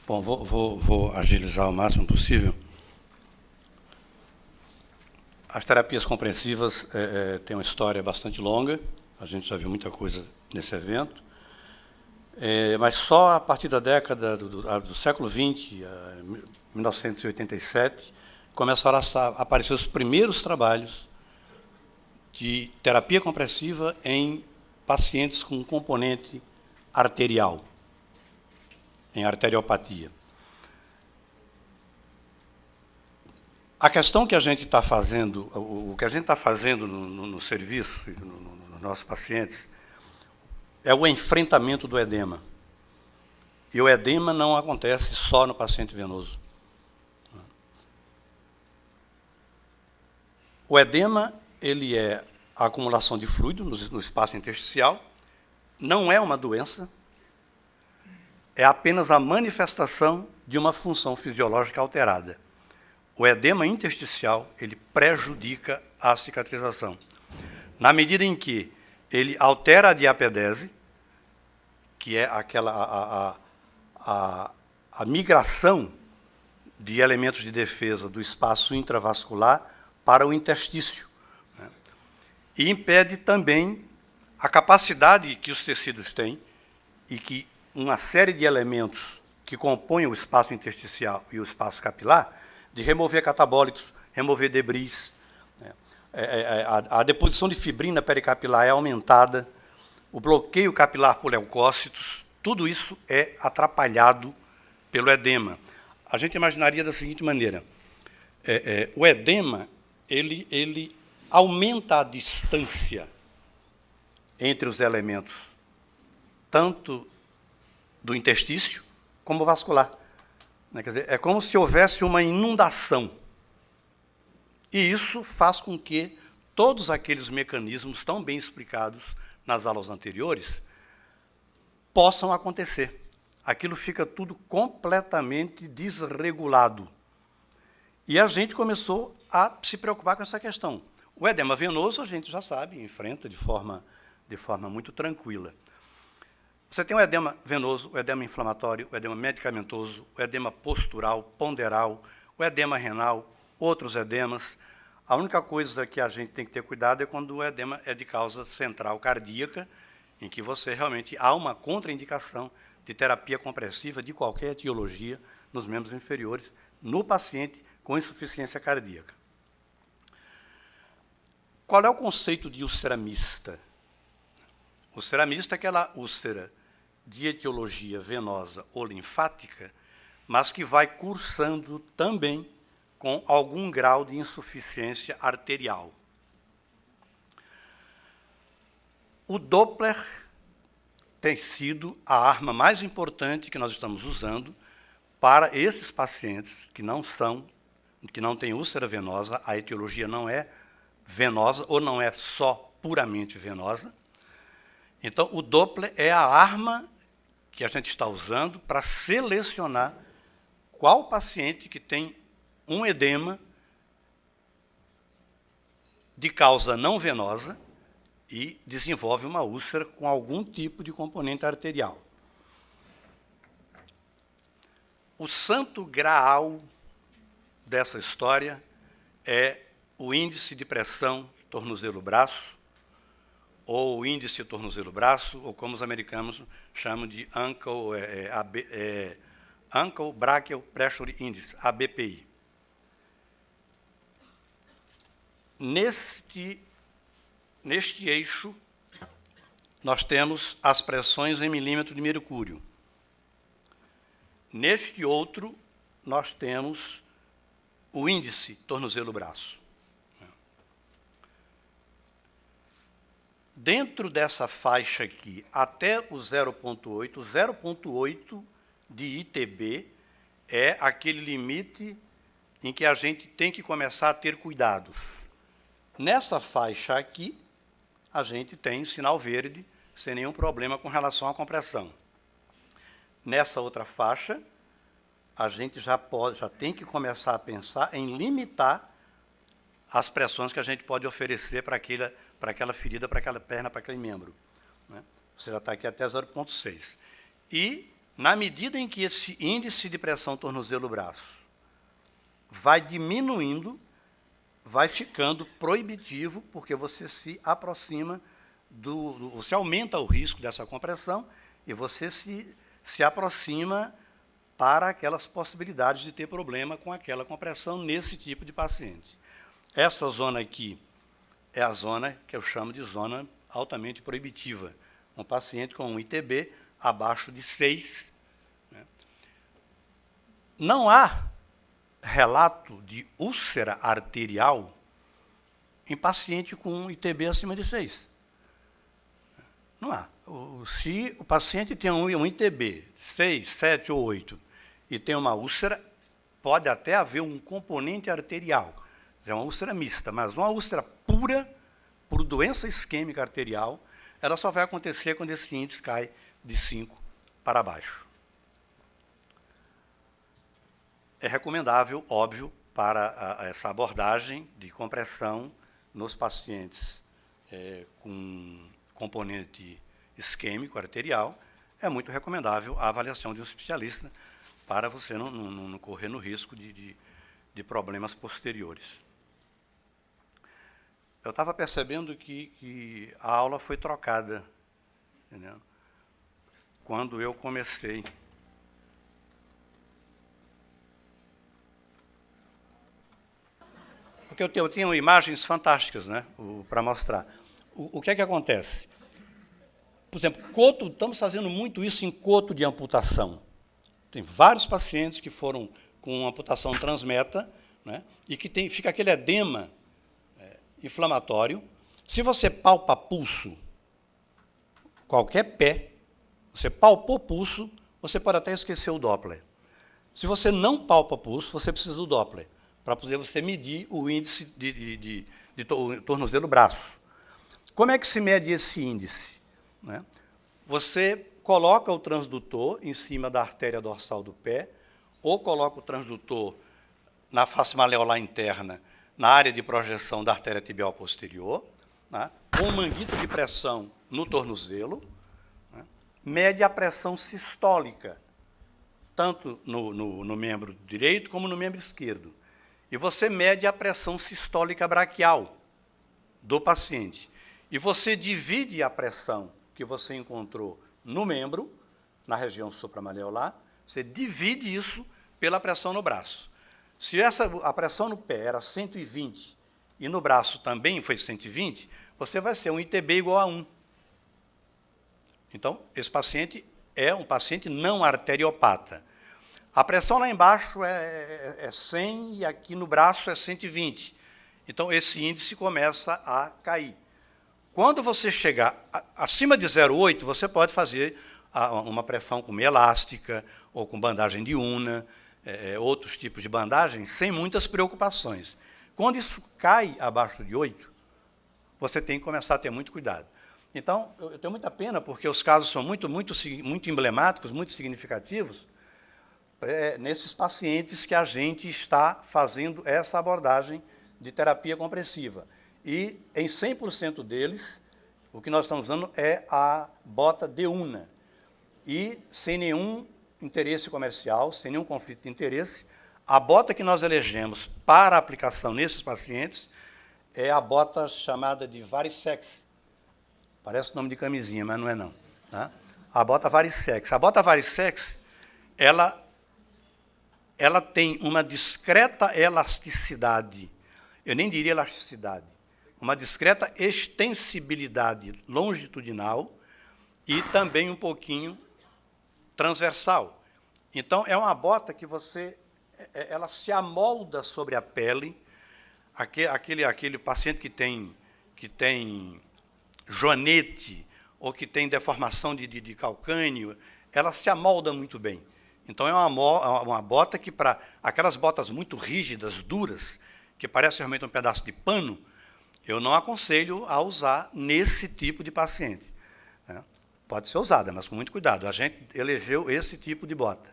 Bom, vou agilizar o máximo possível. As terapias compressivas têm uma história bastante longa, a gente já viu muita coisa nesse evento, mas só a partir da década do século XX, 1987, começaram a aparecer os primeiros trabalhos de terapia compressiva em pacientes com componente arterial, em arteriopatia. A questão que a gente está fazendo, o que a gente está fazendo no serviço, nos nossos pacientes, é o enfrentamento do edema. E o edema não acontece só no paciente venoso. O edema, ele é a acumulação de fluido no espaço intersticial, não é uma doença, é apenas a manifestação de uma função fisiológica alterada. O edema intersticial, ele prejudica a cicatrização. Na medida em que ele altera a diapedese, que é aquela a migração de elementos de defesa do espaço intravascular para o interstício, né? E impede também a capacidade que os tecidos têm e que uma série de elementos que compõem o espaço intersticial e o espaço capilar de remover catabólitos, remover debris. A deposição de fibrina pericapilar é aumentada, o bloqueio capilar por leucócitos, tudo isso é atrapalhado pelo edema. A gente imaginaria da seguinte maneira, o edema ele aumenta a distância entre os elementos, tanto do interstício como vascular. Quer dizer, é como se houvesse uma inundação. E isso faz com que todos aqueles mecanismos tão bem explicados nas aulas anteriores possam acontecer. Aquilo fica tudo completamente desregulado. E a gente começou a se preocupar com essa questão. O edema venoso, a gente já sabe, enfrenta de forma muito tranquila. Você tem o edema venoso, o edema inflamatório, o edema medicamentoso, o edema postural, ponderal, o edema renal, outros edemas. A única coisa que a gente tem que ter cuidado é quando o edema é de causa central cardíaca, em que você realmente há uma contraindicação de terapia compressiva de qualquer etiologia nos membros inferiores, no paciente com insuficiência cardíaca. Qual é o conceito de úlcera mista? Úlcera mista é aquela úlcera de etiologia venosa ou linfática, mas que vai cursando também com algum grau de insuficiência arterial. O Doppler tem sido a arma mais importante que nós estamos usando para esses pacientes que não têm úlcera venosa, a etiologia não é venosa ou não é só puramente venosa. Então, o Doppler é a arma que a gente está usando para selecionar qual paciente que tem um edema de causa não venosa e desenvolve uma úlcera com algum tipo de componente arterial. O santo graal dessa história é o índice de pressão tornozelo-braço, ou o índice tornozelo-braço, ou como os americanos chamam de Ankle Brachial Pressure Index, ABPI. Neste eixo, nós temos as pressões em milímetro de mercúrio. Neste outro, nós temos o índice tornozelo-braço. Dentro dessa faixa aqui, até o 0,8 de ITB é aquele limite em que a gente tem que começar a ter cuidados. Nessa faixa aqui, a gente tem sinal verde, sem nenhum problema com relação à compressão. Nessa outra faixa, a gente já tem que começar a pensar em limitar as pressões que a gente pode oferecer para aquela ferida, para aquela perna, para aquele membro, né? Você já está aqui até 0,6. E Na medida em que esse índice de pressão tornozelo-braço vai diminuindo, vai ficando proibitivo, porque você se aproxima você aumenta o risco dessa compressão e você se aproxima para aquelas possibilidades de ter problema com aquela compressão nesse tipo de paciente. Essa zona aqui é a zona que eu chamo de zona altamente proibitiva. Um paciente com um ITB abaixo de 6. Né? Não há relato de úlcera arterial em paciente com um ITB acima de 6. Não há. Se o paciente tem um ITB 6, 7 ou 8 e tem uma úlcera, pode até haver um componente arterial. É uma úlcera mista, mas uma úlcera pura, por doença isquêmica arterial, ela só vai acontecer quando esse índice cai de 5 para baixo. É recomendável, óbvio, para essa abordagem de compressão nos pacientes com componente isquêmico arterial, é muito recomendável a avaliação de um especialista para você não correr no risco de problemas posteriores. Eu estava percebendo que a aula foi trocada, entendeu? Quando eu comecei. Porque eu tenho imagens fantásticas, né, para mostrar. O que é que acontece? Por exemplo, estamos fazendo muito isso em coto de amputação. Tem vários pacientes que foram com amputação transmeta, né, e que fica aquele edema inflamatório. Se você palpa pulso, qualquer pé, você palpou pulso, você pode até esquecer o Doppler. Se você não palpa pulso, você precisa do Doppler, para poder você medir o índice de tornozelo-braço. Como é que se mede esse índice? Né? Você coloca o transdutor em cima da artéria dorsal do pé, ou coloca o transdutor na face maleolar interna, na área de projeção da artéria tibial posterior, né? Com manguito de pressão no tornozelo, né? Mede a pressão sistólica, tanto no membro direito como no membro esquerdo. E você mede a pressão sistólica braquial do paciente. E você divide a pressão que você encontrou no membro, na região supramaleolar, você divide isso pela pressão no braço. Se a pressão no pé era 120 e no braço também foi 120, você vai ser um ITB igual a 1. Então, esse paciente é um paciente não arteriopata. A pressão lá embaixo é 100 e aqui no braço é 120. Então, esse índice começa a cair. Quando você chegar acima de 0,8, você pode fazer uma pressão com meia elástica ou com bandagem de Una, outros tipos de bandagem, sem muitas preocupações. Quando isso cai abaixo de 8, você tem que começar a ter muito cuidado. Então, eu tenho muita pena, porque os casos são muito emblemáticos, muito significativos, nesses pacientes que a gente está fazendo essa abordagem de terapia compressiva. E, em 100% deles, o que nós estamos usando é a bota de Una. E, sem nenhum interesse comercial, sem nenhum conflito de interesse, a bota que nós elegemos para aplicação nesses pacientes é a bota chamada de Varisex. Parece nome de camisinha, mas não é não. Tá? A bota Varisex. A bota Varisex, ela tem uma discreta elasticidade, eu nem diria elasticidade, uma discreta extensibilidade longitudinal e também um pouquinho transversal. Então, é uma bota que ela se amolda sobre a pele. Aquele paciente que tem joanete ou que tem deformação de calcânio, ela se amolda muito bem. Então, é uma bota que, para aquelas botas muito rígidas, duras, que parece realmente um pedaço de pano, eu não aconselho a usar nesse tipo de paciente. Né? Pode ser usada, mas com muito cuidado. A gente elegeu esse tipo de bota.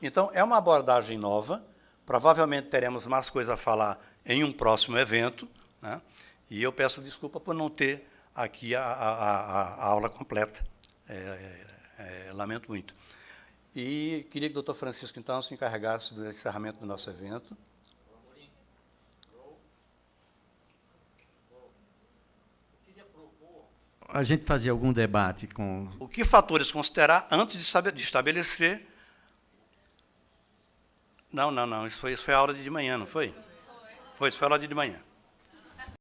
Então, é uma abordagem nova. Provavelmente teremos mais coisa a falar em um próximo evento. Né? E eu peço desculpa por não ter aqui a aula completa. Lamento muito. E queria que o doutor Francisco, então, se encarregasse do encerramento do nosso evento. A gente fazia algum debate com... O que fatores considerar antes de estabelecer... Não, isso foi a aula de manhã, não foi? Isso foi a aula de manhã.